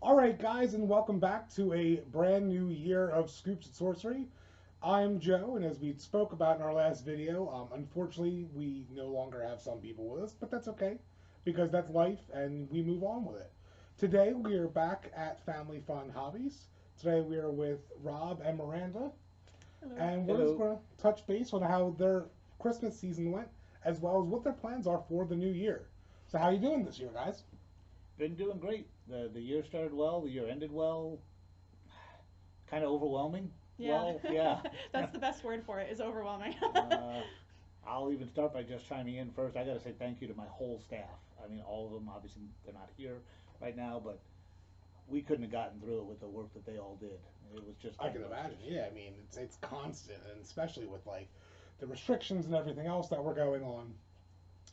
All right, guys, and welcome back to a brand new year of Scoops at Sorcery. I'm Joe, and as we spoke about in our last video, unfortunately, we no longer have some people with us, but that's okay because that's life and we move on with it. Today, we are back at Family Fun Hobbies. Today, we are with Rob and Miranda, Hello. and we're just Hello. going to touch base on how their Christmas season went, as well as what their plans are for the new year. So, how you doing this year, guys? Been doing great. The year started well. The year ended well. Kind of overwhelming. Yeah. Well, yeah. That's the best word for it, is overwhelming. uh, I'll even start by just chiming in first. I got to say thank you to my whole staff. I mean, all of them. Obviously, they're not here right now, but we couldn't have gotten through it with the work that they all did. It was just I can gangbusters. imagine. Yeah, I mean it's constant, and especially with like the restrictions and everything else that were going on,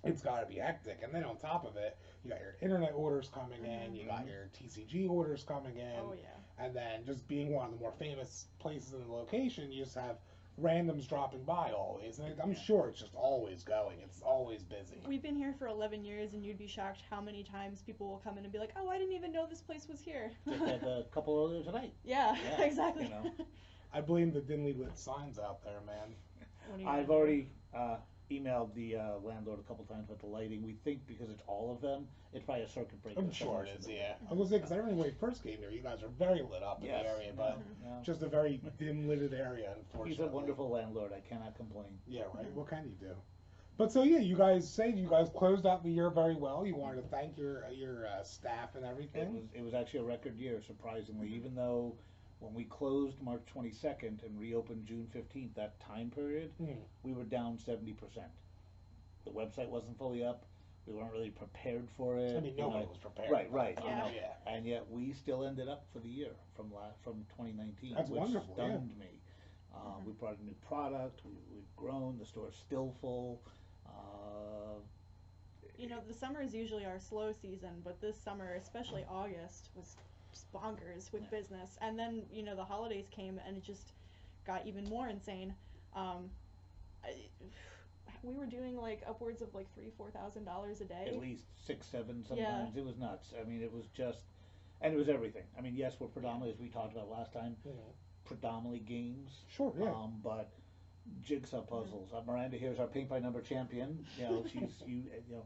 it's got to be hectic. And then on top of it, you got your internet orders coming in, you got Mhm. your TCG orders coming in, Oh yeah. and then just being one of the more famous places in the location, you just have randoms dropping by always, and I'm Yeah. sure it's just always going. It's always busy. We've been here for 11 years, and you'd be shocked how many times people will come in and be like, "Oh, I didn't even know this place was here." Just had a couple earlier tonight. Yeah, Yeah, exactly. you know. I blame the dimly lit signs out there, man. What are you I've gonna do? already emailed the landlord a couple times about the lighting. We think because it's all of them, it's probably a circuit breaker. I'm sure it is, yeah. I was because I remember when we first came here, you guys are very lit up in Yes. the area, No, but no. just a very dim lighted area, unfortunately. He's a wonderful landlord. I cannot complain. Yeah, right. What can you do? But so yeah, you guys say you guys closed out the year very well. You wanted to thank your staff and everything. It was actually a record year, surprisingly. Even though when we closed March 22nd and reopened June 15th, that time period, Hmm. we were down 70%. The website wasn't fully up. We weren't really prepared for it. I mean, nobody was prepared. Right, right. Yeah. I know. Yeah. And yet we still ended up for the year from 2019, That's which wonderful, yeah. stunned me. We brought a new product. We've grown. The store's still full. Uh, You know, the summer is usually our slow season, but this summer, especially August, was just bonkers with Yeah. business. And then, the holidays came, and it just got even more insane. Um, I, we were doing like upwards of like $3,000-4,000 a day. at least 6, 7 Yeah. sometimes. It was nuts. I mean, it was just, and it was everything. I mean, yes, we're predominantly, as we talked about last time, Mhm. predominantly games. Sure, yeah. But jigsaw puzzles. Miranda here's our paint by number champion. You know, you know,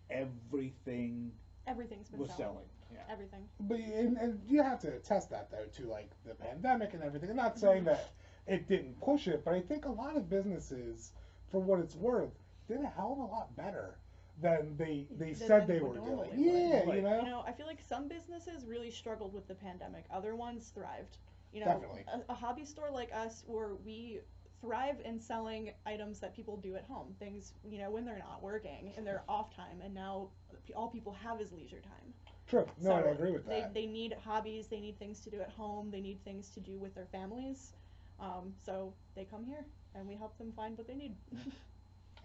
everything Everything's been was selling. selling. Yeah. Everything. But and you have to test that though to like the pandemic and everything. I'm not saying that it didn't push it, but I think a lot of businesses, for what it's worth, did a hell of a lot better than they said Than they would were normally doing. would. Yeah, Right. you know. I feel like some businesses really struggled with the pandemic. Other ones thrived. Definitely. A hobby store like us, where we thrive in selling items that people do at home, things when they're not working in their off time, and now all people have is leisure time. True. No, So I agree with that. they need hobbies, they need things to do at home, they need things to do with their families. So they come here, and we help them find what they need.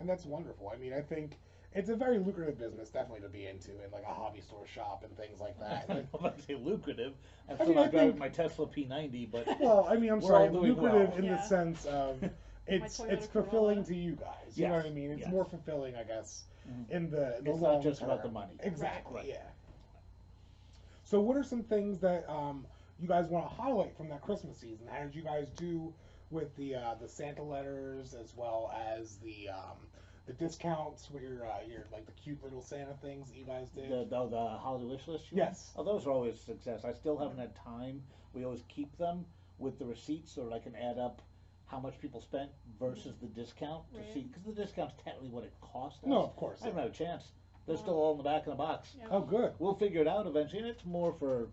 And that's wonderful. I mean, I think it's a very lucrative business, definitely to be into in like a hobby store shop and things like I that. don't know if I'd say lucrative. I'm I still mean, I not driving think- my Tesla P90, but Well, I mean, I'm We're sorry, all doing lucrative well. in the Yeah. sense of it's Toyota fulfilling Corolla. to you guys. You know Yes, what I mean? It's yes. more fulfilling, I guess, Mhm. in the It's long not just about the term. money. Exactly. Right. Yeah. So, what are some things that you guys want to highlight from that Christmas season? How did you guys do with the Santa letters as well as the discounts with your like the cute little Santa things that you guys did? The holiday wish list. You mean? Yes. Oh, those are always a success. I still haven't had time. We always keep them with the receipts so that I can add up how much people spent versus the discount to Right. see, because the discount's technically what it cost us. No, of course. I haven't had a chance. They're still all in the back of the box. Yeah. Oh, good. We'll figure it out eventually, and it's more for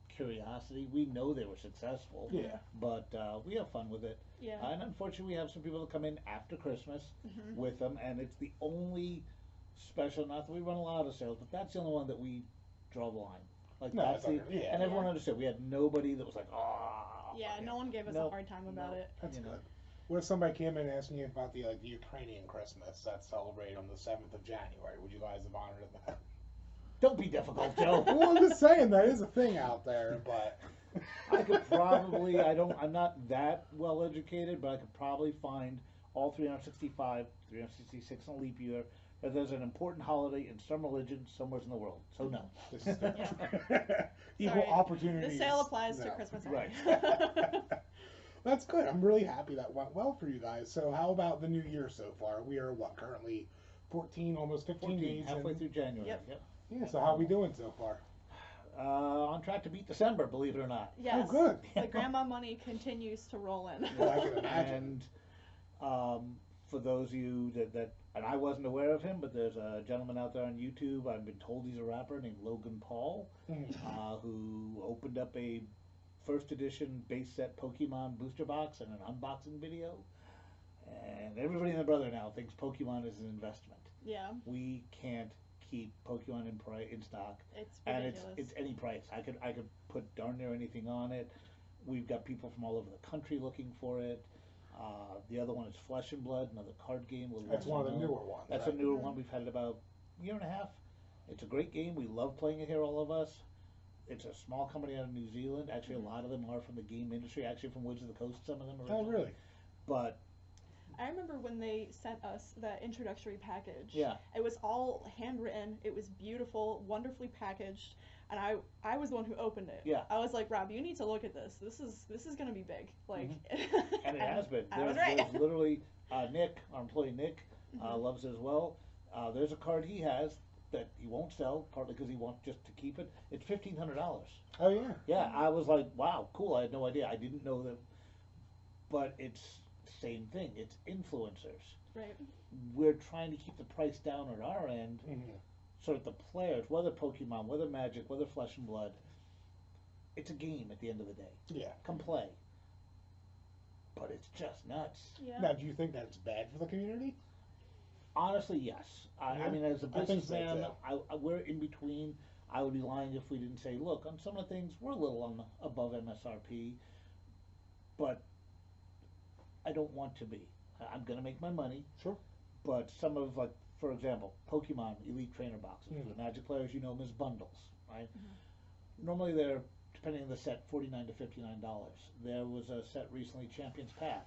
curiosity. We know they were successful, Yeah. but we have fun with it. Yeah. And unfortunately, we have some people that come in after Christmas Mhm. with them, and it's the only special. Not that we run a lot of sales, but that's the only one that we draw the line. Like No, that's it's the, under- yeah. and everyone Yeah. understood. We had nobody that was like, oh. Yeah, no one gave us a Nope. hard time about Nope. it. That's You know. good. What if somebody came in asking you about the Ukrainian Christmas that's celebrated on the 7th of January? Would you guys have honored that? Don't be difficult, Joe. Well, I'm just saying that is a thing out there, but I could probably. I'm not that well educated, but I could probably find all 365, 366 in a leap year that there's an important holiday in some religion somewhere in the world. So no. This is good. Equal Sorry, opportunities. The sale applies to No. Christmas. Right. That's good. I'm really happy that went well for you guys. So how about the new year so far? We are what, currently 14, almost 15 days halfway in. through January. Yep. Yeah, so how are we doing so far? On track to beat December, believe it or not. Yes. Oh, good. The grandma money continues to roll in. Well, I can imagine. And for those of you that, and I wasn't aware of him, but there's a gentleman out there on YouTube, I've been told he's a rapper, named Logan Paul, who opened up a first edition base set Pokemon booster box and an unboxing video. And everybody and their brother now thinks Pokemon is an investment. Yeah. We can't keep Pokemon in stock. It's And ridiculous. it's any price. I could put darn near anything on it. We've got people from all over the country looking for it. The other one is Flesh and Blood, another card game. That's one of the newer ones. That's right? a newer one. We've had it about a year and a half. It's a great game. We love playing it here, all of us. It's a small company out of New Zealand. Actually, a lot of them are from the game industry. Actually, from Woods of the Coast, some of them are. Oh, really? But I remember when they sent us that introductory package. yeah, It was all handwritten. It was beautiful, wonderfully packaged, and I was the one who opened it. Yeah. I was like, Rob, you need to look at this. This is gonna be big. Like. and it has been. I was There's right. literally Nick, our employee Nick, Mhm. loves it as well. There's a card he has that he won't sell, partly because he wants just to keep it. It's $1,500. Oh, yeah. Yeah, I was like, wow, cool. I had no idea. I didn't know that. But it's the same thing. It's influencers. Right. We're trying to keep the price down at our end so that the players, whether Pokemon, whether Magic, whether Flesh and Blood, it's a game at the end of the day. Yeah. Come play. But it's just nuts. Yeah. Now, do you think that's bad for the community? Honestly, yes. I Yeah, mean, as a I think so, businessman, too. we're in between. I would be lying if we didn't say, look, on some of the things, we're a little on the, above MSRP, but I don't want to be. I'm going to make my money, Sure. but some of, like, for example, Pokemon Elite Trainer boxes. Mhm. For the Magic players, you know them as bundles, right? Normally they're, depending on the set, $49 to $59. There was a set recently, Champion's Path,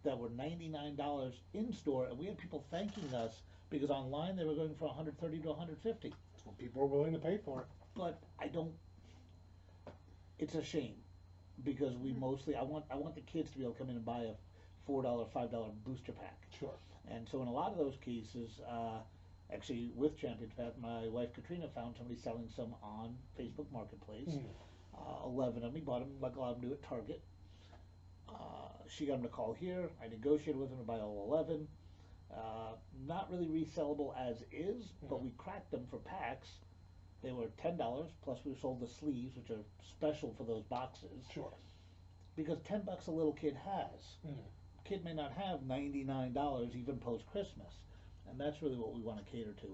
that were $99 in store, and we had people thanking us because online they were going for $130 to $150. That's what people are willing to pay for it. But I don't. It's a shame because we mostly I want the kids to be able to come in and buy a $4, $5 booster pack. Sure. And so in a lot of those cases, actually with Champions Path, my wife Katrina found somebody selling some on Facebook Marketplace. 11 of them. We bought them like a lot of them do at Target. She got them to call here. I negotiated with them to buy all 11. Not really resellable as is, but we cracked them for packs. They were $10, plus we sold the sleeves, which are special for those boxes. Sure. Because $10 a little kid has. Kid may not have $99 even post Christmas, and that's really what we want to cater to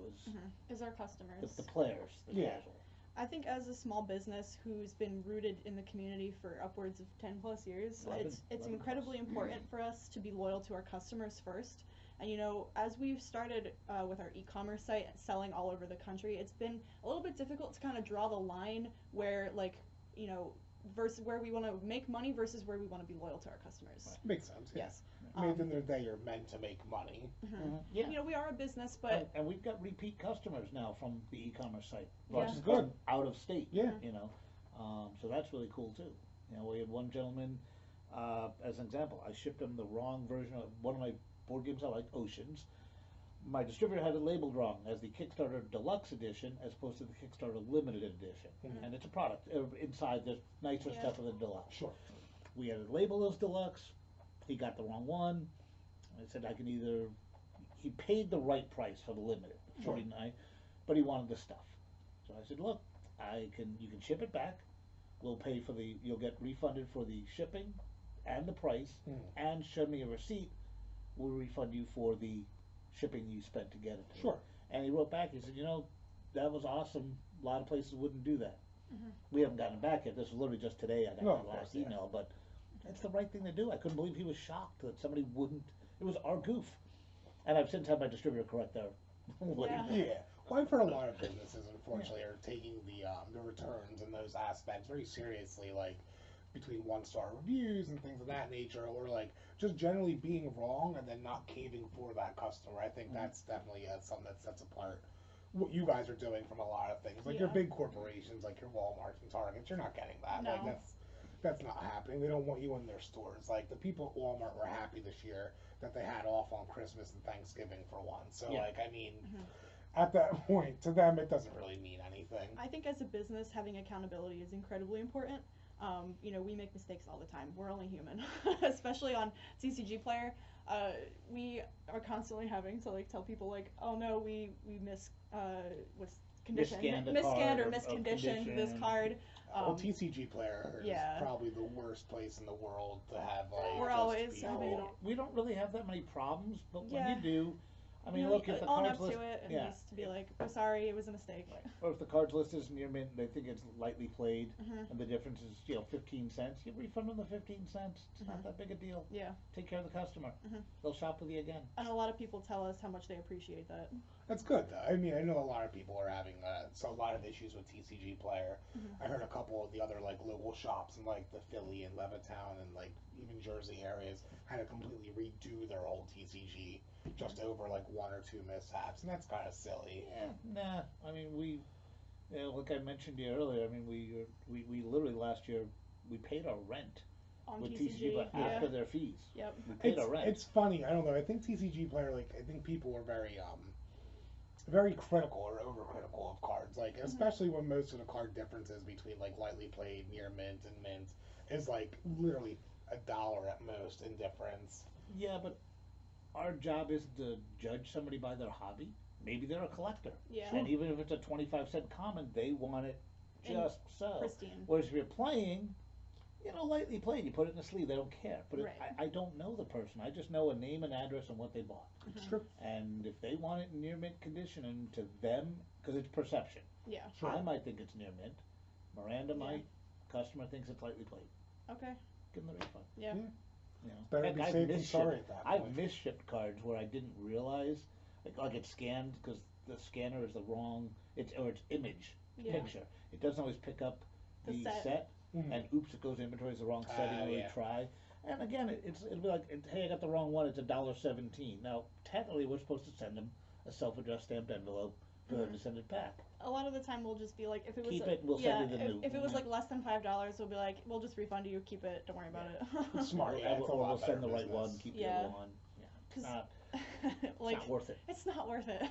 Is our customers. the players, the Yeah. casual. I think as a small business who's been rooted in the community for upwards of 10 plus years, 11 it's plus. incredibly important for us to be loyal to our customers first. And you know, as we've started with our e-commerce site selling all over the country, it's been a little bit difficult to kind of draw the line where, like, you know, versus where we want to make money versus where we want to be loyal to our customers. Right. Makes sense. Yeah. Yes. I mean, at the end of the day, you're meant to make money. Yeah. You know, we are a business, but And we've got repeat customers now from the e-commerce site, Yeah. Which is good. out of state. Yeah. You know, so that's really cool too. You know, we had one gentleman, as an example, I shipped him the wrong version of one of my board games I like, Oceans. My distributor had it labeled wrong as the Kickstarter Deluxe Edition as opposed to the Kickstarter Limited Edition. And it's a product. Inside there's nicer Yeah. stuff than the Deluxe. Sure. We had it labeled as Deluxe. He got the wrong one. I said I can either. He paid the right price for the limited, Sure. $49, but he wanted the stuff. So I said, look, you can ship it back. We'll pay for you'll get refunded for the shipping and the price, and show me a receipt. We'll refund you for the shipping you spent to get it. To me." Sure. And he wrote back. He said, you know, that was awesome. A lot of places wouldn't do that. We haven't gotten it back yet. This was literally just today. I got No, my of course, last yeah. email, but it's the right thing to do. I couldn't believe he was shocked that somebody wouldn't. It was our goof. And I've since had my distributor correct their label. Yeah. Well, I've heard a lot of businesses, unfortunately, are taking the returns and those aspects very seriously. Like, between 1-star reviews and things of that nature, or like just generally being wrong and then not caving for that customer. I think that's definitely something that sets apart what you guys are doing from a lot of things. Like your Yeah. big corporations, like your Walmarts and Targets, you're not getting that. Like No. that's not happening. They don't want you in their stores. Like the people at Walmart were happy this year that they had off on Christmas and Thanksgiving for once. So Yeah. like I mean, Mhm. at that point, to them it doesn't really mean anything. I think as a business, having accountability is incredibly important. You know, we make mistakes all the time. We're only human, especially on TCG Player. We are constantly having to like tell people like, oh no, we what's condition Misscanned a miscanned card or or misconditioned this conditioned. card. Well, TCG Player is yeah. probably the worst place in the world to have like. We're just always people- We don't really have that many problems, but Yeah. when you do, I mean, you know, look, if the own cards up list, to it and yeah, just be like, we're sorry, it was a mistake. or if the cards list is near mint, they think it's lightly played, Mhm. and the difference is 15 cents. You refund them the 15 cents. It's not Mhm. that big a deal. Yeah. Take care of the customer. Mhm. They'll shop with you again. And a lot of people tell us how much they appreciate that. That's good though. I mean, I know a lot of people are having so a lot of issues with TCG Player. Mhm. I heard a couple of the other like local shops in like the Philly and Levittown and like even Jersey areas had to completely redo their whole TCG just over like one or two mishaps, and that's kind of silly. Nah. I mean, like I mentioned to you earlier. I mean, we literally last year we paid our rent On with TCG, but yeah. after their fees. Yep. We paid our rent. It's funny. I don't know. I think TCG Player, like I think people are very critical or overcritical of cards. Like especially when most of the card differences between like lightly played, near mint, and mint is like literally $1 at most in difference. Yeah, but our job is to judge somebody by their hobby. Maybe they're a collector. Yeah. And even if it's a 25-cent common, they want it And just so. Pristine. Whereas if you're playing, lightly played, you put it in the sleeve, they don't care. But Right. I don't know the person. I just know a name and address and what they bought. It's true. And if they want it in near mint condition, and to them, because it's perception, Yeah. Sure. I might think it's near mint. Miranda Yeah. might. Customer thinks it's lightly played. Okay. Give them the refund. Yeah. Yeah. Heck, Better be I've safe than misshipped- sorry at that I've point. misshipped cards where I didn't realize, like it's scanned because the scanner is the wrong, it's image Yeah. picture. It doesn't always pick up The the set. set, Mhm. and oops, it goes to inventory, it's the wrong setting, or yeah. try. And again, it'll be like, hey, I got the wrong one. It's $1.17. Now, technically, we're supposed to send them a self-addressed stamped envelope for them to send it back. A lot of the time we'll just be like, if it was Keep it, we'll send you the new. if it was like less than $5, we'll be like, we'll just refund you, keep it, don't worry about it. It's smart. Yeah, it's a or lot we'll better send the right business. one, keep the Yeah. other one. Yeah, it's 'Cause, not, like, it's not worth it. it's not worth it,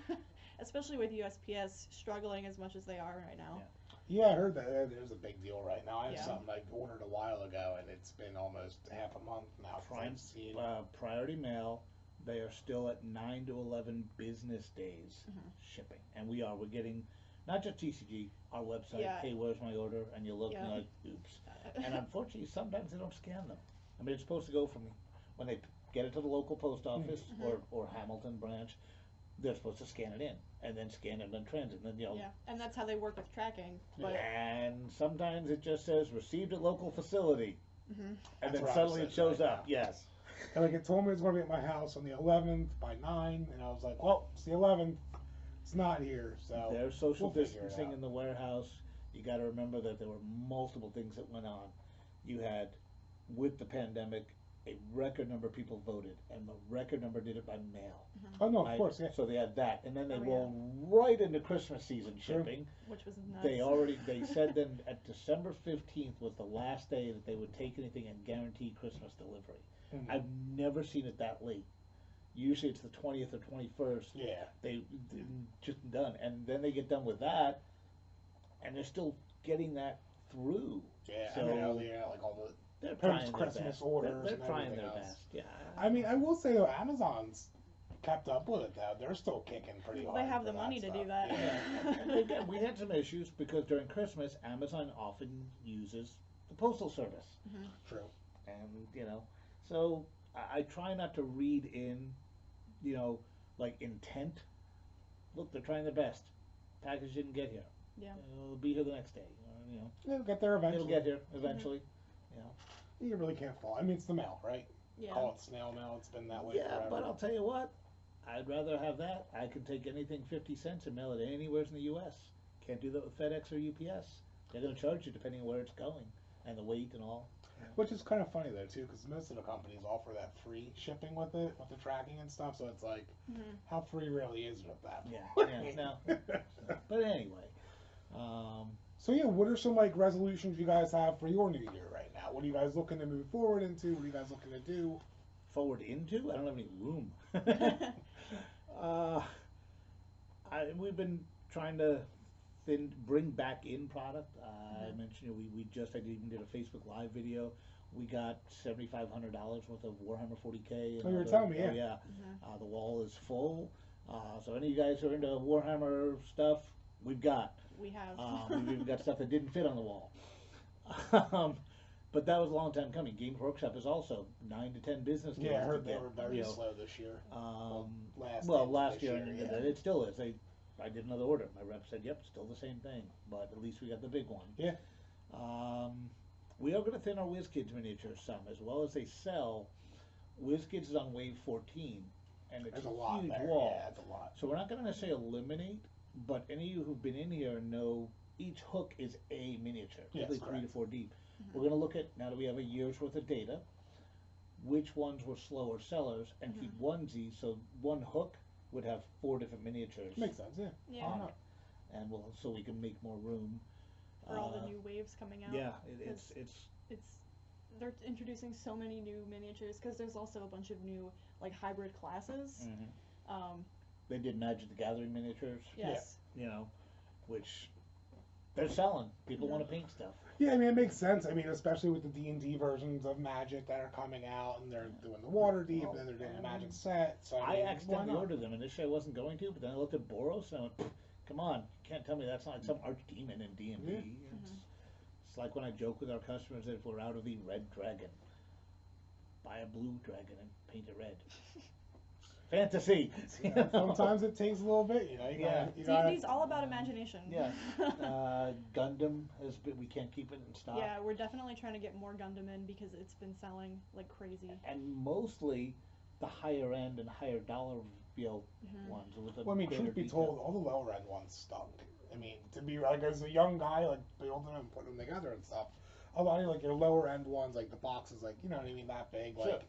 especially with USPS struggling as much as they are right now. Yeah, I heard that there's a big deal right now. I have Yeah. something I ordered a while ago, and it's been almost half a month now since Prime, I've seen. Priority mail, they are still at 9 to 11 business days Mhm. shipping, and we're getting not just TCG, our website. Yeah. Hey, where's my order? And you look and Yeah. you're like, oops. And unfortunately, sometimes they don't scan them. I mean, it's supposed to go from when they get it to the local post office or Hamilton branch. They're supposed to scan it in and then scan it in transit, and then Yeah, and that's how they work with tracking. But and sometimes it just says received at local facility, mhm. and That's then where I'm suddenly it sitting shows right up. now. Yes. And like it told me it was going to be at my house on the 11th by 9, and I was like, well, it's the 11th. It's not here, so There's social we'll figure it distancing out. in the warehouse. You got to remember that there were multiple things that went on. You had, with the pandemic, a record number of people voted, and the record number did it by mail. Oh no, of Right? course, yeah. So they had that, and then they Oh, roll right into Christmas season Sure. shipping. Which was nuts. They said then at December 15th was the last day that they would take anything and guarantee Christmas delivery. Mhm. I've never seen it that late. Usually it's the 20th or 21st. Yeah. They just done, and then they get done with that, and they're still getting that through. Yeah, So I know they're like all the. they're Post trying their Christmas best. orders They're and trying everything their else. best. Yeah. I mean, I will say though, Amazon's kept up with it though. They're still kicking pretty hard. They have for the that money to do stuff. that. Yeah. And again, we had some issues because during Christmas, Amazon often uses the postal service, True. and so I try not to read in, like intent. Look, they're trying their best. Package didn't get here. Yeah. It'll be here the next day. It'll get there eventually. It'll get here eventually. You really can't fault. I mean, it's the mail, right? Yeah. Call it snail mail. It's been that way Yeah, forever. but I'll tell you what, I'd rather have that. I can take anything 50 cents and mail it anywhere in the U.S. Can't do that with FedEx or UPS. They're going to charge you depending on where it's going. and the weight and all. Which is kind of funny though too, because most of the companies offer that free shipping with it, with the tracking and stuff. So it's like, how free really is it at that Yeah, no. But anyway, so yeah, what are some like resolutions you guys have for your new year right now? What are you guys looking to move forward into? What are you guys looking to do? forward into? I don't have any room. We've been trying to bring back in product. I mentioned I even did a Facebook Live video. We got $7,500 worth of Warhammer 40K. Oh, you were telling me, yeah. Oh, yeah. The wall is full. So any of you guys who are into Warhammer stuff, we've got. We have. We've even got stuff that didn't fit on the wall. But that was a long time coming. Games Workshop is also 9 to 10 business days. Yeah, I heard to they get, were very slow this year. Last year, and yeah. it still is. I did another order. My rep said, "Yep, still the same thing, but at least we got the big one." Yeah. We are going to thin our WizKids miniatures some, as well as they sell. WizKids is on wave 14, and it's There's a a lot huge there. wall. Yeah, it's a lot. So we're not going to necessarily eliminate, but any of you who've been in here know each hook is a miniature, Yes, typically 3 to correct. 4 deep. We're going to look at, now that we have a year's worth of data, which ones were slower sellers, and keep onesies, so one hook would have 4 different miniatures. Makes sense, yeah. Yeah. Why not? And so we can make more room. For all the new waves coming out. Yeah, It's they're introducing so many new miniatures because there's also a bunch of new like hybrid classes. They did Magic the Gathering miniatures, Yes. which they're selling. People want to paint stuff. Yeah, I mean, it makes sense. I mean, especially with the D&D versions of Magic that are coming out, and they're doing the Waterdeep, and then they're doing the Magic set. So I mean, accidentally ordered them. Initially, I wasn't going to, but then I looked at Boros and I went, "Come on, you can't tell me that's not like some archdemon in D&D." It's like when I joke with our customers that if we're out of the red dragon, buy a blue dragon and paint it red. Fantasy. Sometimes it takes a little bit, you know. D&D's all about imagination. Yeah. Gundam we can't keep it in stock. Yeah, we're definitely trying to get more Gundam in because it's been selling like crazy. And mostly the higher end and higher dollar ones. With Well, I mean, truth be told, all the lower end ones stunk. I mean, to be like as a young guy, like building them and putting them together and stuff, a lot of like your lower end ones, like the boxes, like you know what I mean, that big, like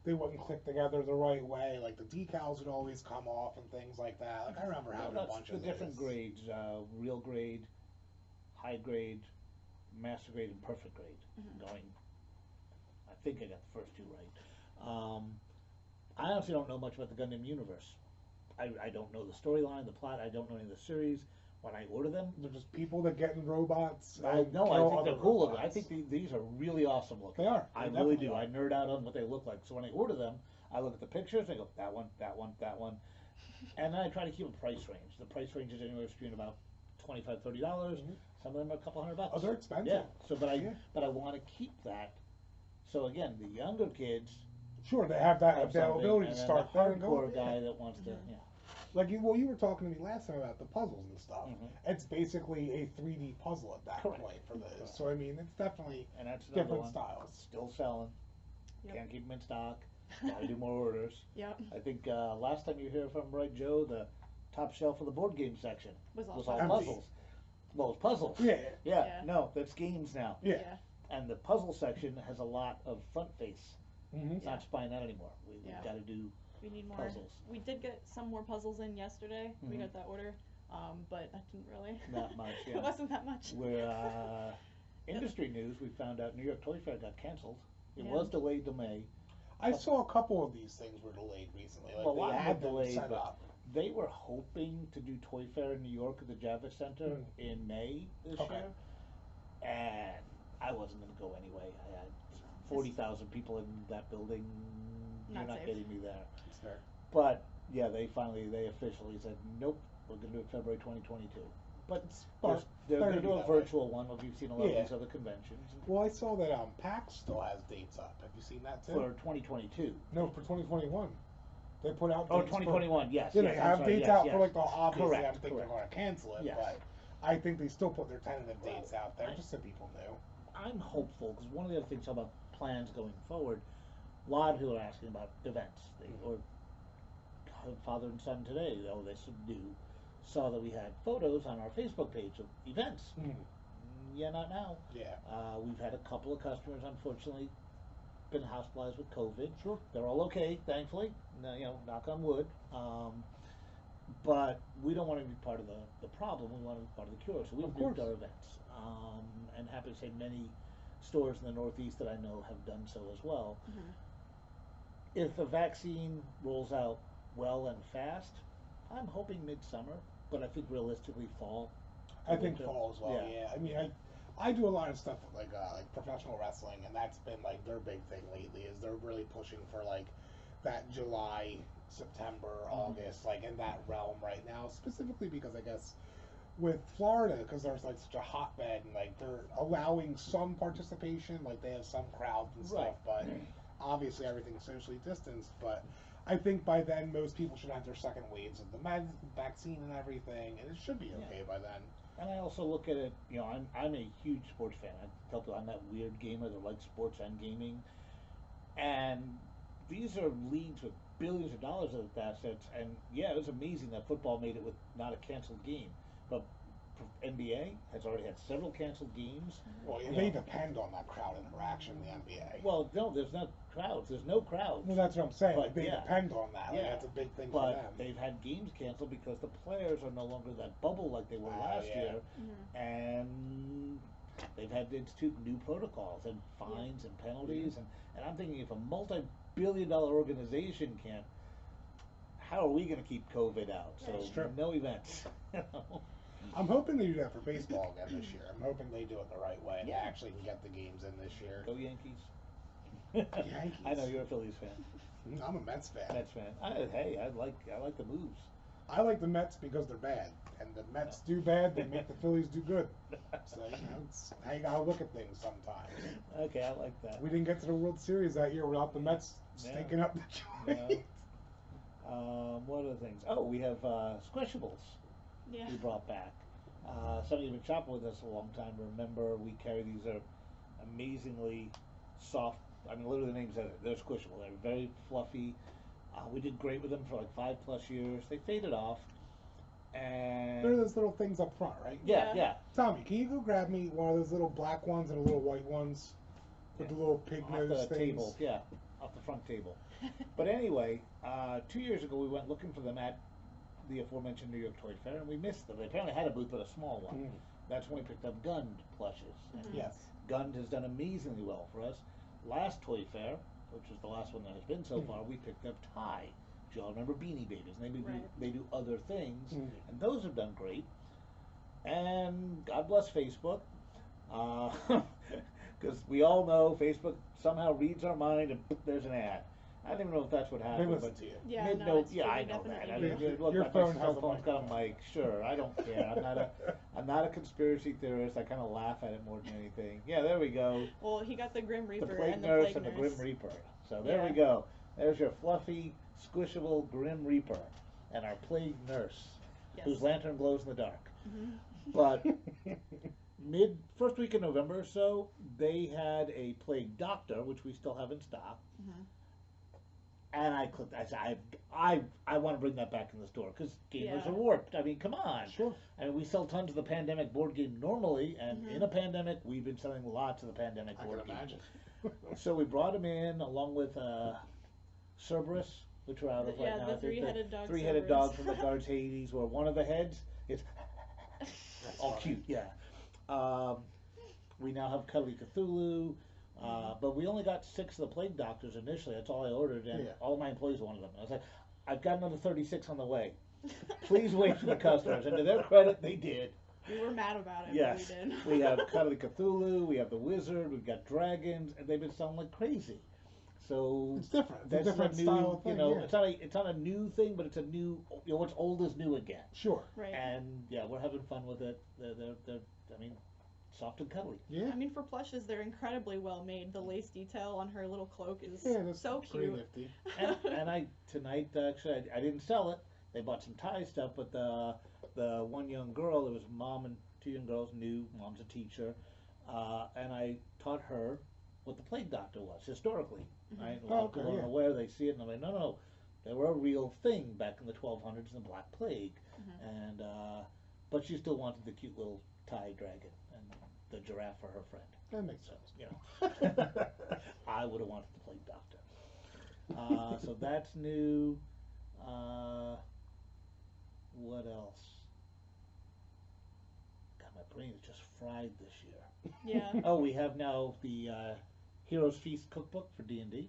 they wouldn't click together the right way. Like the decals would always come off and things like that. Like I remember having a bunch of the different grades: real grade, high grade, master grade, and perfect grade. Going, I think I got the first 2 right. I honestly don't know much about the Gundam universe. I don't know the storyline, the plot. I don't know any of the series. When I order them, they're just people that get in robots. I think they're cool looking. I think these are really awesome looking. They are. I really do. I nerd out on what they look like. So when I order them, I look at the pictures. I go, that one, that one, that one, and then I try to keep a price range. The price range is anywhere between about $25, $30. Some of them are a couple $100. Oh, they're expensive. Yeah. So, but I want to keep that. So again, the younger kids. Sure, they have that availability to start there. And the hardcore guy that wants to, Like you were talking to me last time about the puzzles and stuff. It's basically a 3D puzzle at that point for those. So I mean, it's definitely different styles. Still selling. Can't keep them in stock. Gotta do more orders. Yep. I think last time you hear from Joe, the top shelf of the board game section was all empty. puzzles. Well, it's puzzles. Yeah. No, that's games now. Yeah. And the puzzle section has a lot of front face. It's not buying that anymore. We've got to do. We need more puzzles. We did get some more puzzles in yesterday. We got that order, but that didn't really. Not much. Yeah. It wasn't that much. We're industry news. We found out New York Toy Fair got canceled. It was delayed to May. I saw a couple of these things were delayed recently. Like Well, they I had them delayed, set but up. they were hoping to do Toy Fair in New York at the Javits Center in May this year, and I wasn't going to go anyway. I had 40,000 people in that building. You're not getting me there. It's fair. But yeah, they officially said nope. We're going to do it February 2022. But they're going to do a virtual one. You've seen a lot of these other conventions. Well, I saw that PAX still has dates up. Have you seen that too? For 2022. No, for 2021. They put out. Oh, dates 2021. Yes. Yeah, yes, they have dates out for like the obviously. Correct, I think they're going to cancel it, Yes. but I think they still put their tentative dates out there just so people know. I'm hopeful because one of the other things about plans going forward, a lot of people are asking about events. Or father and son today, they saw that we had photos on our Facebook page of events. yeah, not now. Yeah. We've had a couple of customers, unfortunately, been hospitalized with COVID. Sure. They're all okay, thankfully. No, you know, knock on wood. But we don't want to be part of the problem. We want to be part of the cure. So we've Of course. moved our events. And happy to say many stores in the Northeast that I know have done so as well. Mhm. If the vaccine rolls out well and fast, I'm hoping midsummer, but I think realistically fall. I think winter. fall as well. Yeah. I mean, I do a lot of stuff with like professional wrestling, and that's been like their big thing lately. Is they're really pushing for like that July, September, August, like in that realm right now. Specifically because I guess with Florida, because there's like such a hotbed, and like they're allowing some participation, like they have some crowds and stuff, but obviously everything's socially distanced. But I think by then most people should have their second waves of the vaccine and everything, and it should be okay by then. And I also look at it, you know, I'm a huge sports fan. I tell people I'm that weird gamer that likes sports and gaming. And these are leagues with billions of dollars of assets. And yeah, it was amazing that football made it with not a canceled game. But NBA has already had several canceled games. Well, they depend on that crowd interaction in the NBA. Well, no, there's not crowds. There's no crowds. Well, that's what I'm saying. But, Like, they yeah. depend on that. Like, Yeah. that's a big thing But for them. they've had games canceled because the players are no longer that bubble like they were last yeah. year. Mhm. And they've had to institute new protocols and fines and penalties. And I'm thinking if a multi-billion-dollar organization can't, how are we going to keep COVID out? So That's true. no events. You know? I'm hoping they do that for baseball again this year. I'm hoping they do it the right way and Yeah. actually can get the games in this year. Go Yankees. Yankees. I know you're a Phillies fan. I'm a Mets fan. Mets fan. Hey, I like the moves. I like the Mets because they're bad, and the Mets do bad. They make the Phillies do good. So it's how you gotta look at things sometimes. Okay, I like that. We didn't get to the World Series that year without the Mets stinking up the joint. Yeah. What other things? Oh, we have Squishables. Yeah. We brought back. Some of you have been shopping with us a long time. Remember, we carry these are amazingly soft. I mean, literally the name says it. They're squishable. They're very fluffy. We did great with them for like 5+ years. They faded off, and There are those little things up front, right? yeah. Tommy, can you go grab me one of those little black ones and the little white ones with the little pig Off nose the things? table, yeah, off the front table. But anyway, 2 years ago we went looking for them at the aforementioned New York Toy Fair, and we missed them. They apparently had a booth, but a small one. Mm. That's when we picked up Gund plushes. And Yes. Gund has done amazingly well for us. Last Toy Fair, which was the last one that has been so far, we picked up Ty. Do y'all remember Beanie Babies? And they do other things, and those have done great. And God bless Facebook, because we all know Facebook somehow reads our mind and there's an ad. I don't even know if that's what They happened. listen but to you. Yeah, mid- no, it's true. I They know that. I definitely mean, do. look, Your my phone cell has a phone's got a microphone. mic. Sure, I don't care. I'm not a conspiracy theorist. I kind of laugh at it more than anything. Yeah, there we go. Well, he got the Grim The Reaper Plague and the Nurse Plague and the Nurse. Grim Reaper. So there we Yeah. go. There's your fluffy, squishable Grim Reaper and our Plague Nurse, Yes. whose lantern glows in the dark. Mhm. But first week in November or so, they had a Plague Doctor, which we still have in stock. Mhm. And I clicked. I said, I want to bring that back in the store because gamers Yeah. are warped. I mean, come on. Sure. I mean, we sell tons of the pandemic board game normally, and Mhm. in a pandemic, we've been selling lots of the pandemic I board can games. imagine. So we brought them in along with Cerberus, which we're out of Yeah, right now. the I think three-headed dog Three-headed Cerberus. dog from the Guards Hades, where one of the heads is That's all funny. cute. Yeah. We now have Cuddly Cthulhu. But we only got 6 of the Plague Doctors initially. That's all I ordered, and Yeah. all my employees wanted them. I was like, I've got another 36 on the way. Please wait for the customers. And to their credit, they did. We were mad about it, Yes. but we did. We have Cuddly Cthulhu, we have the Wizard, we've got dragons, and they've been selling like crazy. So It's different. It's a that's different a new, style of thing. you know, Yeah. it's not a new thing, but it's a new, you know, what's old is new again. Sure. Right. And yeah, we're having fun with it. They're I mean, soft and cuddly. Yeah. I mean, for plushes, they're incredibly well made. The lace detail on her little cloak is Yeah, that's so pretty cute. nifty. And I tonight actually I didn't sell it. They bought some Thai stuff, but the one young girl, there was a mom and 2 young girls, new mom's a teacher, and I taught her what the Plague Doctor was historically. Right? A lot of people aren't aware. They see it and I'm like, no, they were a real thing back in the 1200s in the Black Plague, and but she still wanted the cute little Thai dragon, and the giraffe for her friend. That makes So, sense. you know, I would have wanted to play Doctor. So that's new. Uh, what else? God, my brain is just fried this year. Yeah. Oh, we have now the Heroes Feast cookbook for D&D.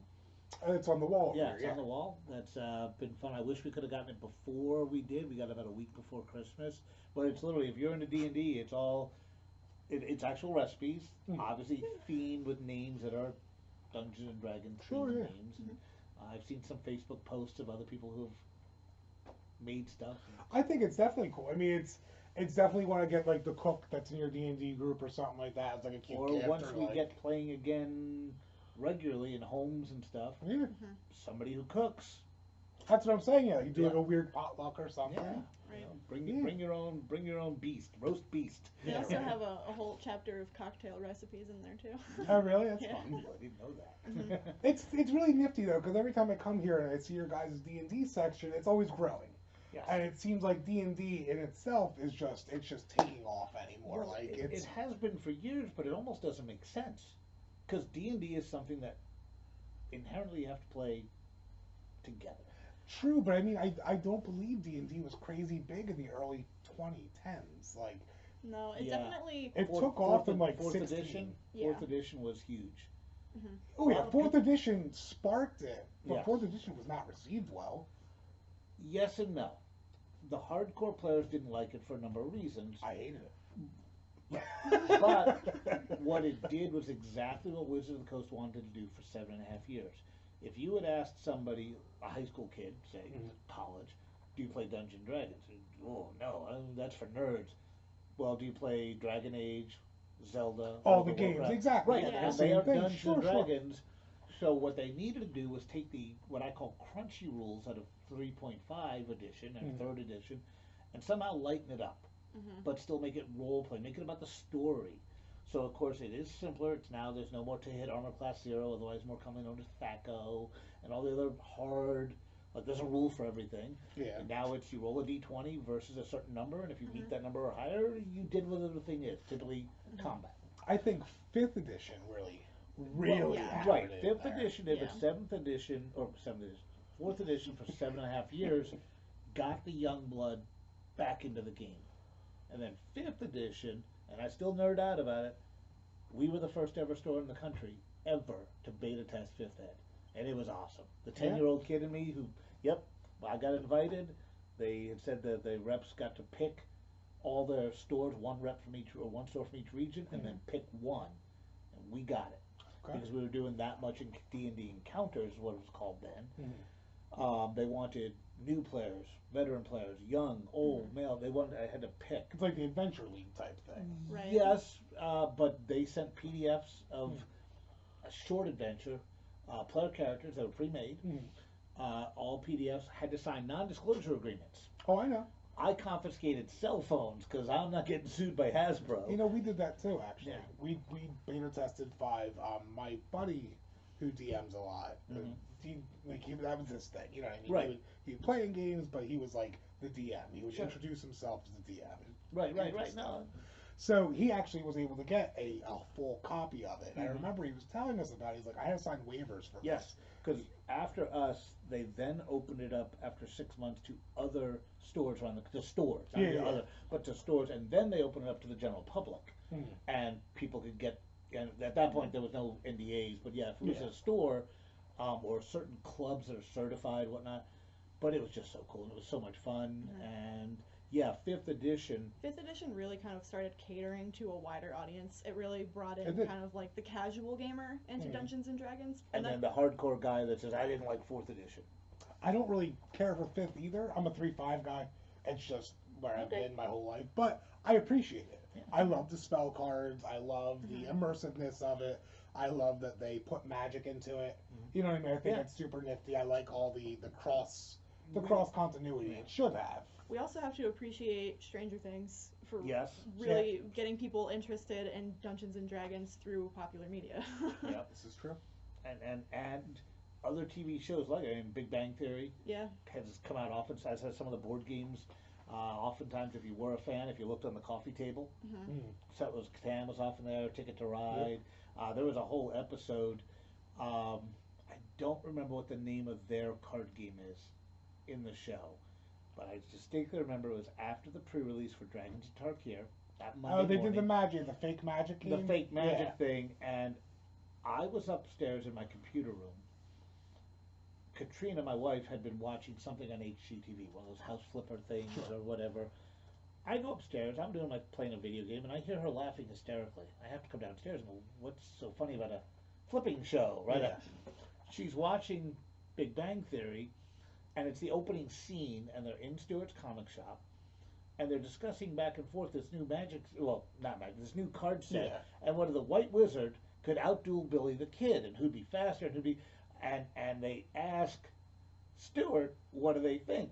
It's on the wall. Yeah, here, it's on the wall. That's been fun. I wish we could have gotten it before we did. We got it about a week before Christmas. But it's literally, if you're into D&D, it's all, it's actual recipes, obviously themed with names that are Dungeons and Dragons Sure, themed yeah. names. I've seen some Facebook posts of other people who've made stuff. I think it's definitely cool. I mean, it's definitely want to get like the cook that's in your D&D group or something like that. It's like a cute Or gift. once or we like, get playing again regularly in homes and stuff, yeah, somebody who cooks. that's what I'm saying. Yeah, you do like Yeah. a weird potluck or something. Yeah. Right. You know, bring your own beast, roast beast. They Yeah, also right. have a whole chapter of cocktail recipes in there too. Oh, really? That's Yeah. fun. Ooh, I didn't know that. It's really nifty though, because every time I come here and I see your guys' D&D section, it's always growing. Yes. And it seems like D&D in itself is just taking off anymore. Well, Like it has been for years, but it almost doesn't make sense because D&D is something that inherently you have to play together. true, but I mean, I don't believe D&D was crazy big in the early 2010s. Like No, it Yeah. definitely. it Fourth- took off fourth in like fourth 16. edition. Yeah. Fourth edition was huge. Oh A yeah, lot of fourth people- edition sparked it, but Yes. fourth edition was not received well. Yes and no. The hardcore players didn't like it for a number of reasons. I hated it. But what it did was exactly what Wizards of the Coast wanted to do for 7.5 years. If you had asked somebody, a high school kid, say college, do you play Dungeons and Dragons? Oh no, that's for nerds. Well, do you play Dragon Age, Zelda, All World the of games, Warcraft? exactly. Right, Yeah. and Same they are thing. Dungeons Sure, and sure. Dragons. So what they needed to do was take the what I call crunchy rules out of 3.5 edition and third edition, and somehow lighten it up, but still make it role play, make it about the story. So of course it is simpler. It's now there's no more to hit armor class 0, otherwise more commonly known as THAC0, and all the other hard. Like there's a rule for everything. Yeah. And now it's you roll a d20 versus a certain number, and if you meet that number or higher, you did whatever the thing is, typically combat. I think fifth edition really yeah. hammered Right, it in fifth there. edition, if Yeah. it's seventh edition, or seventh edition, fourth edition for 7.5 years, got the young blood back into the game. And then fifth edition, and I still nerd out about it, we were the first ever store in the country ever to beta test fifth ed. And it was awesome. The 10-year-old kid in me who, I got invited. They had said that the reps got to pick all their stores, one rep from each, or one store from each region, and then pick one. And we got it. Okay. Because we were doing that much in D&D encounters, is what it was called then. They wanted new players, veteran players, young, old, male. They wanted. I had to pick. It's like the Adventure League type thing. Right. Yes, but they sent PDFs of a short adventure, player characters that were pre-made. All PDFs had to sign non-disclosure agreements. Oh, I know. I confiscated cell phones because I'm not getting sued by Hasbro. You know, we did that too. Actually, Yeah. we beta tested 5. My buddy, who DMs a lot, that was his thing. You know what I mean? Right. He would play in games, but he was like the DM. He would Sure. introduce himself as the DM. Right. Interesting. No, So he actually was able to get a full copy of it. And I remember he was telling us about it. He's like, I had to sign waivers for yes, this. because after us, they then opened it up after 6 months to other stores around the stores, not Yeah, the yeah. other, but to stores, and then they opened it up to the general public, and people could get. And at that point, there was no NDAs, but yeah, if it was Yeah. a store, or certain clubs that are certified, whatnot. But it was just so cool, and it was so much fun, and yeah, fifth edition. Fifth edition really kind of started catering to a wider audience. It really brought It in did. kind of like the casual gamer into Dungeons and Dragons. And then the hardcore guy that says, I didn't like fourth edition. I don't really care for 5th either. I'm a 3-5 guy. It's just where I've been my whole life. But I appreciate it. Yeah. I love the spell cards. I love the immersiveness of it. I love that they put magic into it. You know what I mean? I think Yeah. it's super nifty. I like all the cross continuity it should have. we also have to appreciate Stranger Things for Yes. really getting people interested in Dungeons and Dragons through popular media. Yeah. This is true. And other TV shows like it. I mean, Big Bang Theory Yeah. has come out often, as has some of the board games Oftentimes, if you were a fan, if you looked on the coffee table, Hmm. Mm. Settlers of Catan was often there, Ticket to Ride. There was a whole episode. Um, I don't remember what the name of their card game is in the show, but I distinctly remember it was after the pre-release for Dragons of Tarkir that Monday Oh, they morning. did the magic, the fake magic The game? fake magic Yeah. thing, and I was upstairs in my computer room. Katrina, my wife, had been watching something on HGTV, one of those house flipper things or whatever. I go upstairs, I'm doing like playing a video game, and I hear her laughing hysterically. I have to come downstairs and go, what's so funny about a flipping show, right? Yeah. She's watching Big Bang Theory, and it's the opening scene, and they're in Stewart's comic shop, and they're discussing back and forth this new magic, well, not magic, this new card set, Yeah. and whether the White Wizard could outduel Billy the Kid, and who'd be faster, and who'd be, and they ask Stewart, what do they think?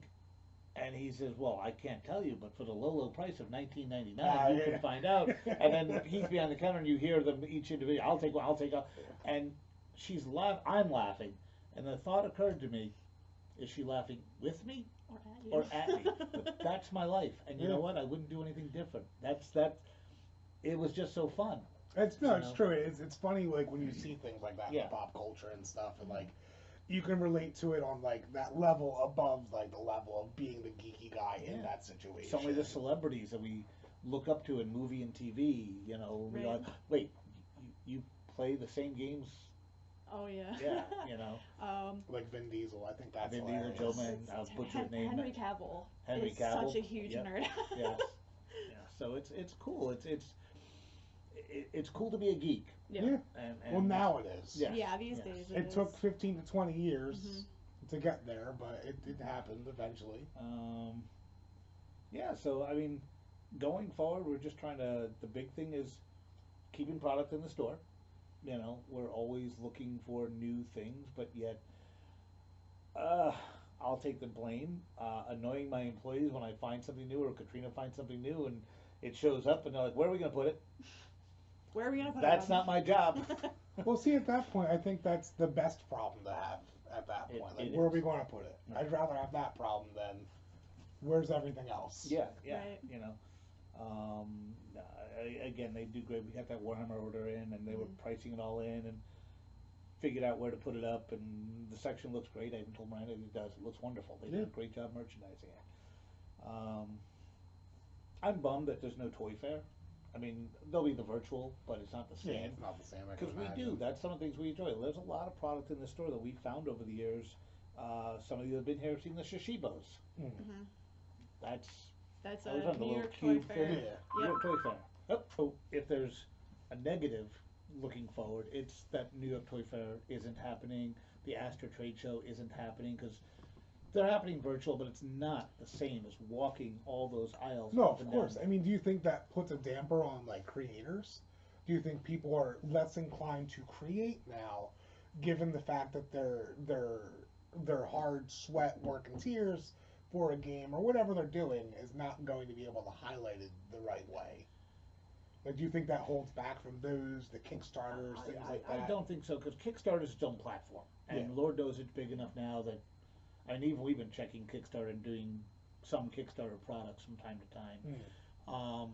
And he says, well, I can't tell you, but for the low, low price of $19.99, you yeah. can find out. And then he's behind the counter, and you hear them each individual, I'll take one, I'll take one. And she's I'm laughing. And the thought occurred to me, is she laughing with me Or at you. or at me? But that's my life. And you know what? I wouldn't do anything different. It was just so fun. It's You true. It's funny like when you see things like that Yeah. in pop culture and stuff, and like you can relate to it on like that level above like the level of being the geeky guy in Yeah. that situation. So many of the celebrities that we look up to in movie and TV, we're Right. like, wait, you play the same games? Oh yeah. Yeah, like Vin Diesel, I think that's Vin Diesel, hilarious. Joe Man, I'll butcher his name. Henry Cavill Henry is Cavill. such a huge Yep. nerd. Yes. Yeah. So it's cool. It's cool to be a geek. Yeah. And Well, now it is. Yeah. Yeah, these Yes. days It is. took 15 to 20 years Mhm. to get there, but it happened eventually. Yeah. So I mean, going forward, we're just trying to. The big thing is keeping product in the store. We're always looking for new things, but yet, I'll take the blame. Annoying my employees when I find something new, or Katrina finds something new, and it shows up, and they're like, "Where are we going to put it?" Where are we gonna put That's it? not my job. Well, see, at that point, I think that's the best problem to have at that It- point. Like, it where are is. we going to put it? Right. I'd rather have that problem than where's everything else. Yeah. Right. Again, they do great. We got that Warhammer order in, and they were Mhm. pricing it all in, and figured out where to put it up, and the section looks great. I even told Miranda it does. It looks wonderful. They did Yeah. a great job merchandising it. I'm bummed that there's no toy fair. I mean, there'll be the virtual, but it's not the Yeah, same. it's not the same. I can Because we imagine. do. That's some of the things we enjoy. There's a lot of product in the store that we found over the years. Some of you have been here have seen the Shishibos. Mm. Mhm. That's That's I was a on the New little York Toy cube Fair. thing. Yeah. New Yep. York Toy Fair. Oh, if there's a negative looking forward, it's that New York Toy Fair isn't happening. The Astor Trade Show isn't happening because they're happening virtual, but it's not the same as walking all those aisles. No, up of and course. down. I mean, do you think that puts a damper on like creators? Do you think people are less inclined to create now, given the fact that their hard sweat, work, and tears for a game or whatever they're doing is not going to be able to highlight it the right way? Like, do you think that holds back from those, the Kickstarters, things like that? I don't think so because Kickstarter is its own platform, and Yeah. Lord knows it's big enough now that, and even we've been checking Kickstarter and doing some Kickstarter products from time to time.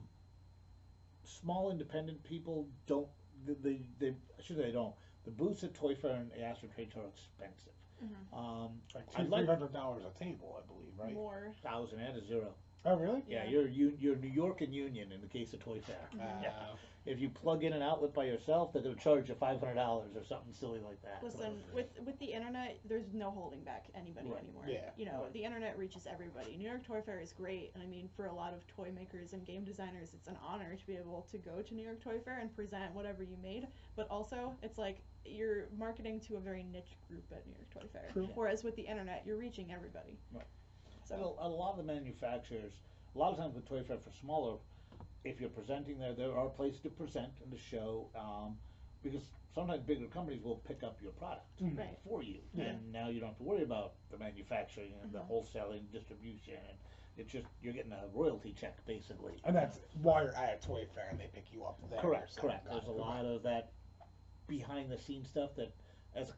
Small independent people don't. They I should say they don't. The booths at Toy Fair and Astor Trade Show are expensive. Mhm. Like I'd $200, like- $300 a table, I believe, right? More. 1,000 and a zero. Oh, really? Yeah, Yeah. you're New York and Union in the case of Toy Fair. Mhm. Yeah. If you plug in an outlet by yourself, they're going to charge you $500 or something silly like that. Listen, with the internet, there's no holding back anybody Right. anymore. Yeah. Right. The internet reaches everybody. New York Toy Fair is great, and I mean, for a lot of toy makers and game designers, it's an honor to be able to go to New York Toy Fair and present whatever you made. But also, it's like you're marketing to a very niche group at New York Toy Fair. True. Whereas with the internet, you're reaching everybody. Right. So. Well, a lot of the manufacturers, a lot of times with Toy Fair for smaller, if you're presenting there are places to present and to show, because sometimes bigger companies will pick up your product Right. for you, Yeah. and now you don't have to worry about the manufacturing and the Mhm. wholesaling, distribution, and it's just you're getting a royalty check basically. And that's why you're at a toy fair and they pick you up there. Correct, So, correct. got There's a it. lot of that behind the scenes stuff that, as a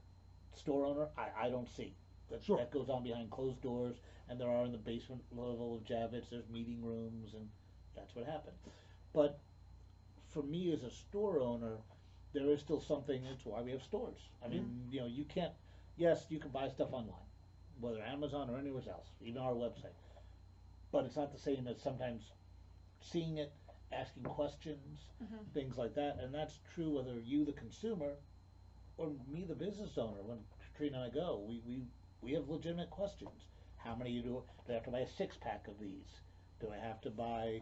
store owner, I don't see. Sure. that goes on behind closed doors, and there are in the basement level of Javits. There's meeting rooms, and that's what happened. But for me as a store owner, there is still something. That's why we have stores. I mean, you can't. Yes, you can buy stuff online, whether Amazon or anywhere else, even our website. But it's not the same as sometimes seeing it, asking questions, things like that. And that's true whether you, the consumer, or me, the business owner. When Katrina and I go, we have legitimate questions. How many do I have to buy a 6-pack of these? Do I have to buy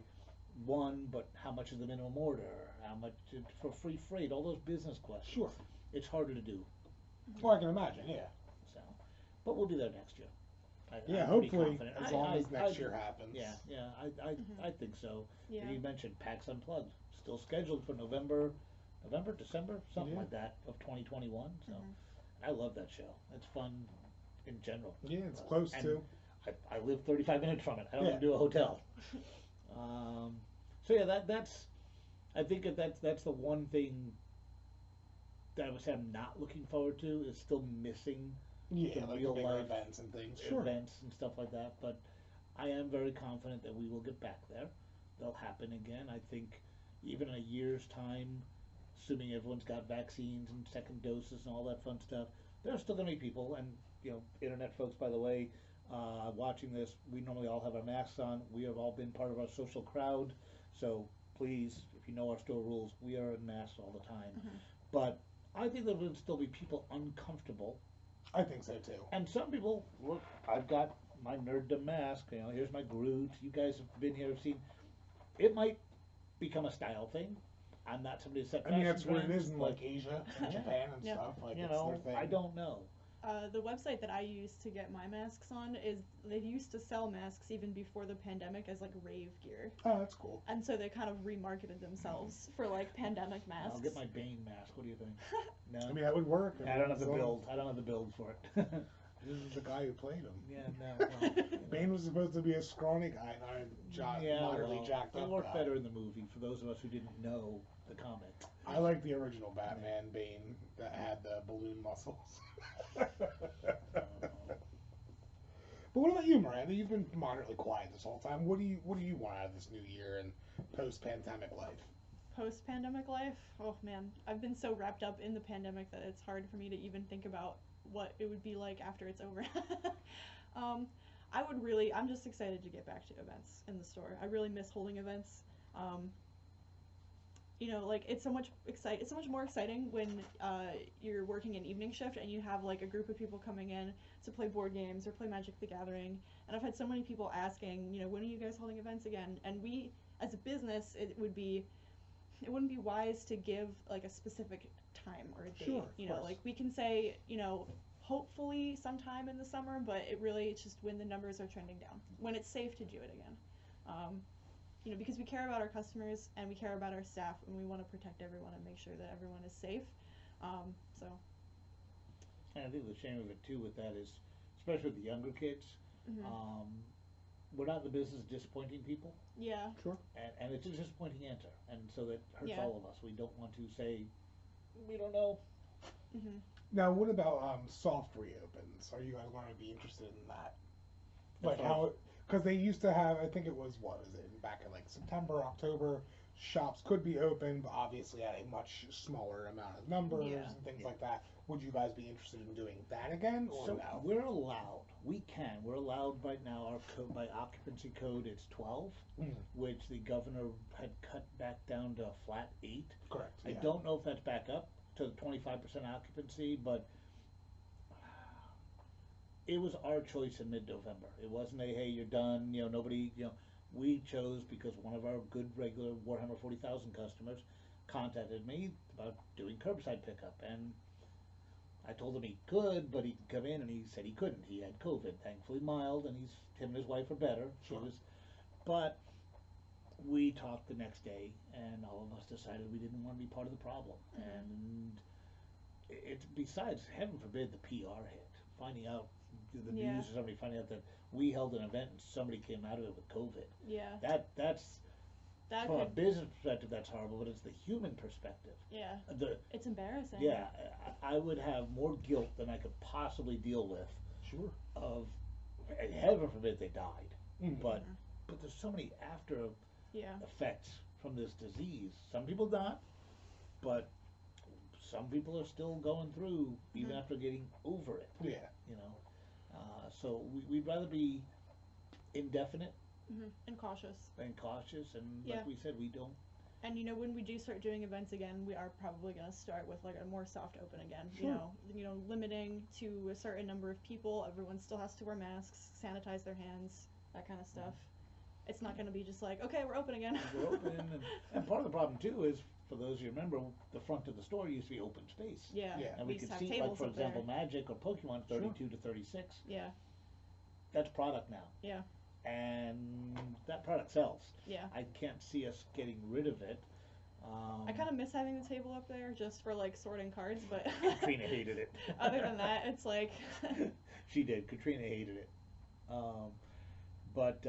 one, but how much is the minimum order? How much for free freight? All those business questions. Sure. It's harder to do. Well, I can imagine, yeah. So, but we'll be there next year. Yeah, I'm hopefully, pretty confident. as long as next year happens. Yeah, I think so. Yeah. You mentioned PAX Unplugged, still scheduled for November, December, something like that of 2021. So, I love that show. It's fun in general. Yeah, it's close to. I live 35 minutes from it. I don't even do a hotel. So yeah, that's. I think that's the one thing that I would say I'm not looking forward to is still missing. Yeah, like real the bigger life events and things. Events and stuff like that. But I am very confident that we will get back there. They'll happen again. I think even in a year's time, assuming everyone's got vaccines and second doses and all that fun stuff, there's still going to be people, and internet folks, by the way, watching this, we normally all have our masks on. We have all been part of our social crowd, so please, if you know our store rules, we are in masks all the time. But I think there will still be people uncomfortable. I think so too. And some people, look, I've got my nerddom mask. Here's my Groot. You guys have been here, have seen. It might become a style thing. I'm not somebody to set. I mean, that's what it is in like Asia and Japan and stuff. Like, it's their thing. I don't know. The website that I use to get my masks on is they used to sell masks even before the pandemic as like rave gear. Oh, that's cool. And so they kind of remarketed themselves for like pandemic masks. I'll get my Bane mask. What do you think? No. I mean, that would work. I don't have the build. I don't have the build for it. This is the guy who played him. Yeah, no. Well, Bane was supposed to be a scrawny guy, not a moderately jacked up guy. It worked guy. better in the movie for those of us who didn't know the comic. I like the original Batman Bane that had the balloon muscles. But what about you, Miranda? You've been moderately quiet this whole time. What do you want out of this new year and post-pandemic life? Post-pandemic life? Oh man, I've been so wrapped up in the pandemic that it's hard for me to even think about what it would be like after it's over. I'm just excited to get back to events in the store. I really miss holding events. It's so much more exciting when you're working an evening shift and you have like a group of people coming in to play board games or play Magic the Gathering. And I've had so many people asking, when are you guys holding events again? And we, as a business, it wouldn't be wise to give like a specific time or a date. Sure, like we can say, hopefully sometime in the summer, but it's just when the numbers are trending down, when it's safe to do it again. Because we care about our customers and we care about our staff and we want to protect everyone and make sure that everyone is safe. And I think the shame of it too with that is, especially with the younger kids, we're not in the business of disappointing people. Yeah. Sure. And it's a disappointing answer, and so that hurts all of us. We don't want to say, we don't know. Now, what about soft reopens? Are you guys going to be interested in that? Like how, because they used to have, I think it was, back in like September, October, shops could be open, but obviously at a much smaller amount of numbers and things like that. Would you guys be interested in doing that again, or no? We're allowed. We're allowed right now. Our code, by occupancy code, it's 12, which the governor had cut back down to a flat 8. Correct. I don't know if that's back up to the 25% occupancy, but it was our choice in mid-November. It wasn't hey, you're done. Nobody. We chose because one of our good regular Warhammer 40,000 customers contacted me about doing curbside pickup, and I told him he could, but he could come in, and he said he couldn't. He had COVID, thankfully mild, and him and his wife are better. Sure. But we talked the next day, and all of us decided we didn't want to be part of the problem. And it's besides, heaven forbid, the PR hit. Finding out the news or somebody finding out that we held an event and somebody came out of it with COVID. Yeah. That's from a business perspective, that's horrible, but it's the human perspective. Yeah. It's embarrassing. Yeah, I would have more guilt than I could possibly deal with Sure. of, and heaven forbid they died, Mhm. but there's so many after Yeah. effects from this disease. Some people died, but some people are still going through even after getting over it. Yeah. You know, so we'd rather be indefinite And cautious. than cautious, and Yeah. like we said, we don't. And when we do start doing events again, we are probably going to start with like a more soft open again. Sure. Limiting to a certain number of people. Everyone still has to wear masks, sanitize their hands, that kind of stuff. It's not going to be just like, okay, we're open again. We're open, and part of the problem too is, for those of you remember, the front of the store used to be open space. Yeah. Yeah. And we used could to have see, like tables for up there. example, Magic or Pokemon, 32 to 36. Yeah. That's product now. Yeah. And that product sells. Yeah. I can't see us getting rid of it. I kind of miss having the table up there just for like sorting cards, but Katrina hated it. other than that, it's like She did. Katrina hated it. But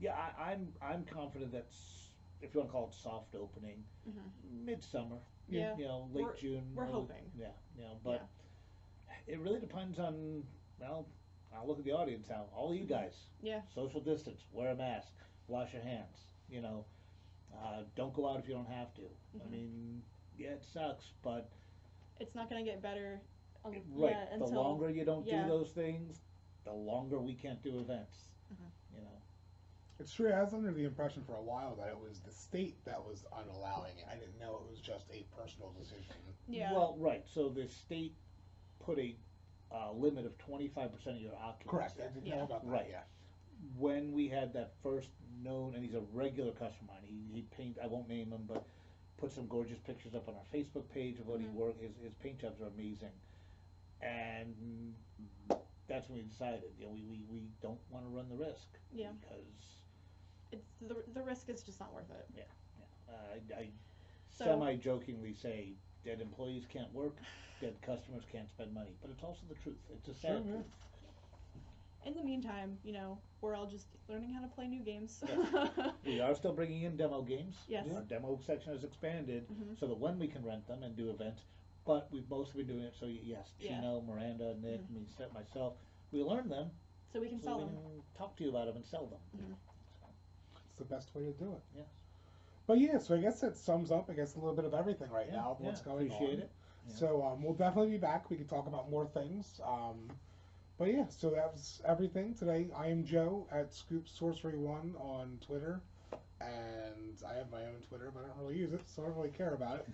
yeah, I'm confident that if you want to call it soft opening, midsummer. Yeah. You know, late June. we're early- hoping. Yeah. You know, but it really depends on, well, I'll look at the audience now. All of you guys. Yeah. Social distance. Wear a mask. Wash your hands. You know, don't go out if you don't have to. I mean, yeah, it sucks, but it's not going to get better. right. Yeah, The until longer you don't yeah. do those things, the longer we can't do events. You know. It's true. I was under the impression for a while that it was the state that was unallowing it. I didn't know it was just a personal decision. Yeah. Well, right. So the state put a limit of 25% of your occupancy. Correct. I didn't know about that. Right. Yeah. When we had that first known, and he's a regular customer of mine. He paint. I won't name him, but put some gorgeous pictures up on our Facebook page of what he worked. His paint jobs are amazing, and that's when we decided. You know, we don't want to run the risk. Yeah. Because it's the risk is just not worth it. Yeah. I So- semi-jokingly say dead employees can't work, dead customers can't spend money, but it's also the truth. It's a sad Sure, truth. In the meantime, we're all just learning how to play new games. We are still bringing in demo games. Yes. Our demo section has expanded so that when we can rent them and do events, but we've mostly been doing it so yes, Yeah. Chino, Miranda, Nick, myself, we learn them so we can so sell we them. can talk to you about them and sell them. It's the best way to do it. Yes. But yeah, so I guess that sums up, I guess, a little bit of everything right Yeah, now of what's going on. appreciate it. Yeah. So we'll definitely be back. We can talk about more things. But yeah, so that was everything today. I am Joe at Scoop Sorcery 1 on Twitter. And I have my own Twitter, but I don't really use it, so I don't really care about it.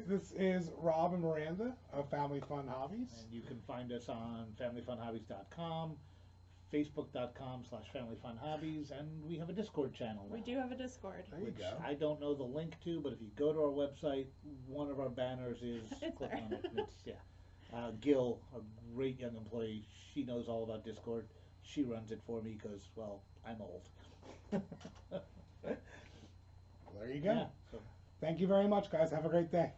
This is Rob and Miranda of Family Fun Hobbies. And you can find us on familyfunhobbies.com, facebook.com/familyfunhobbies, and we have a Discord channel now. We do have a Discord. There you Which go. I don't know the link to, but if you go to our website, one of our banners is It's click there. on it. It's Gil, a great young employee, she knows all about Discord. She runs it for me because, well, I'm old. There you go. Yeah, so Thank you very much, guys. Have a great day.